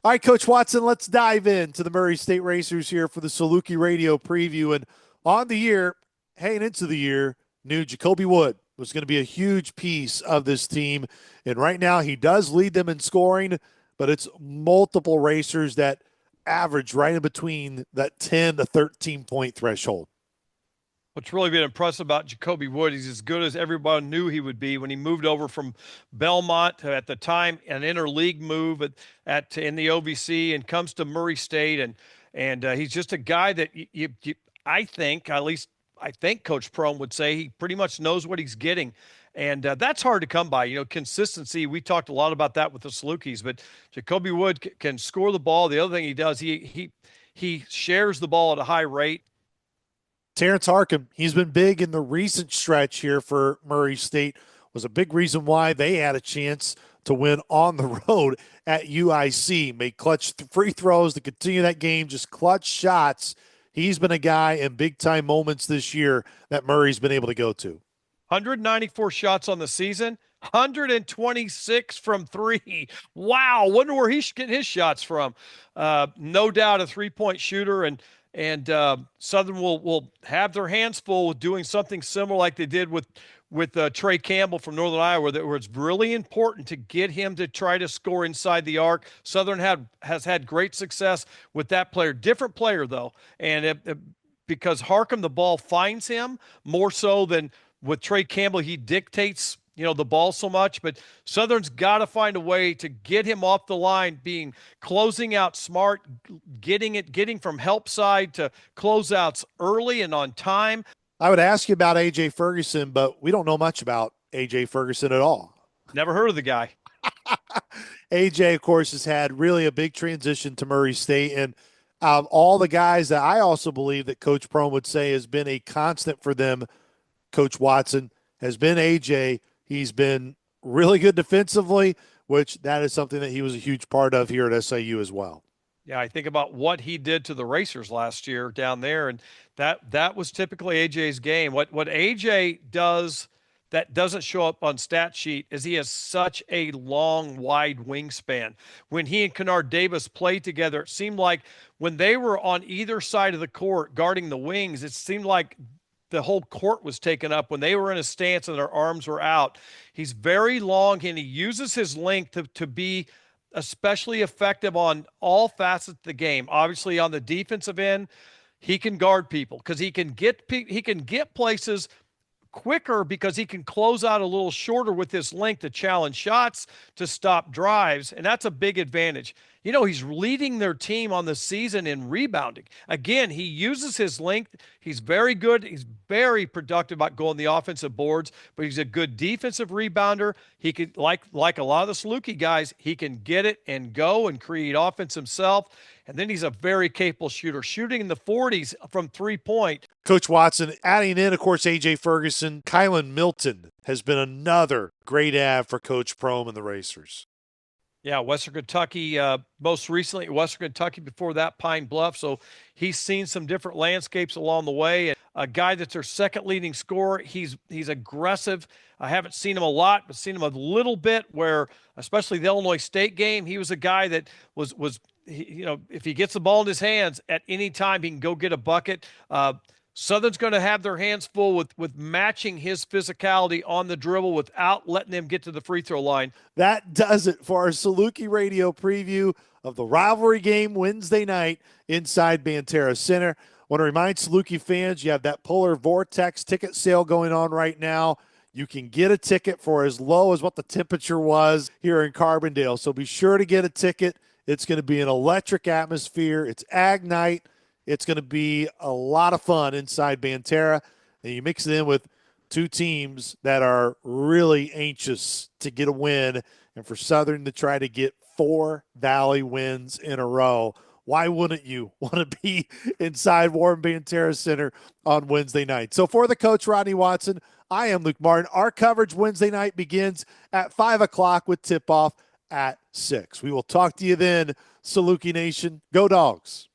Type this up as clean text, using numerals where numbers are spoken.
All right, Coach Watson, let's dive into the Murray State Racers here for the Saluki Radio preview. And on the year, heading into the year, knew Jacoby Wood was going to be a huge piece of this team. And right now, he does lead them in scoring, but it's multiple racers that average right in between that 10 to 13 point threshold. What's really been impressive about Jacoby Wood, he's as good as everyone knew he would be when he moved over from Belmont to, at the time, an interleague move in the OVC, and comes to Murray State, and he's just a guy that I think, at least I think Coach Prohm would say, he pretty much knows what he's getting. And that's hard to come by. Consistency, we talked a lot about that with the Salukis, but Jacoby Wood can score the ball. The other thing he does, he shares the ball at a high rate. Terrence Harkin, he's been big in the recent stretch here for Murray State, was a big reason why they had a chance to win on the road at UIC. Made clutch free throws to continue that game, just clutch shots. He's been a guy in big-time moments this year that Murray's been able to go to. 194 shots on the season, 126 from three. Wow, wonder where he's getting his shots from. No doubt a three-point shooter, and Southern will have their hands full with doing something similar like they did with Trey Campbell from Northern Iowa, where it's really important to get him to try to score inside the arc. Southern has had great success with that player. Different player, though, and because Harkham, the ball finds him more so than with Trey Campbell. He dictates the ball so much, but Southern's got to find a way to get him off the line, closing out smart, getting from help side to closeouts early and on time. I would ask you about A.J. Ferguson, but we don't know much about A.J. Ferguson at all. Never heard of the guy. A.J., of course, has had really a big transition to Murray State, and all the guys that I also believe that Coach Prohm would say has been a constant for them, Coach Watson, has been A.J. He's been really good defensively, which that is something that he was a huge part of here at SIU as well. Yeah, I think about what he did to the Racers last year down there, and that was typically AJ's game. What AJ does that doesn't show up on stat sheet is he has such a long, wide wingspan. When he and Kennard Davis played together, it seemed like when they were on either side of the court guarding the wings, it seemed like the whole court was taken up when they were in a stance and their arms were out. He's very long, and he uses his length to be especially effective on all facets of the game. Obviously, on the defensive end, he can guard people because he can get places quicker because he can close out a little shorter with his length to challenge shots, to stop drives, and that's a big advantage. He's leading their team on the season in rebounding. Again, he uses his length. He's very good. He's very productive about going the offensive boards, but he's a good defensive rebounder. He could, like a lot of the Saluki guys, he can get it and go and create offense himself. And then he's a very capable shooter, shooting in the 40s from three-point. Coach Watson, adding in, of course, A.J. Ferguson, Kylan Milton has been another great add for Coach Prohm and the Racers. Yeah, Western Kentucky, most recently Western Kentucky, before that Pine Bluff. So he's seen some different landscapes along the way. And a guy that's their second leading scorer. He's aggressive. I haven't seen him a lot, but seen him a little bit where, especially the Illinois State game, he was a guy that was if he gets the ball in his hands at any time, he can go get a bucket. Southern's going to have their hands full with matching his physicality on the dribble without letting them get to the free throw line. That does it for our Saluki Radio preview of the rivalry game Wednesday night inside Banterra Center. I want to remind Saluki fans, you have that Polar Vortex ticket sale going on right now. You can get a ticket for as low as what the temperature was here in Carbondale. So be sure to get a ticket. It's going to be an electric atmosphere. It's Ag Night. It's going to be a lot of fun inside Banterra. And you mix it in with two teams that are really anxious to get a win and for Southern to try to get 4 Valley wins in a row. Why wouldn't you want to be inside Warren Banterra Center on Wednesday night? So for the coach, Rodney Watson, I am Luke Martin. Our coverage Wednesday night begins at 5 o'clock with tip-off at 6. We will talk to you then, Saluki Nation. Go Dogs.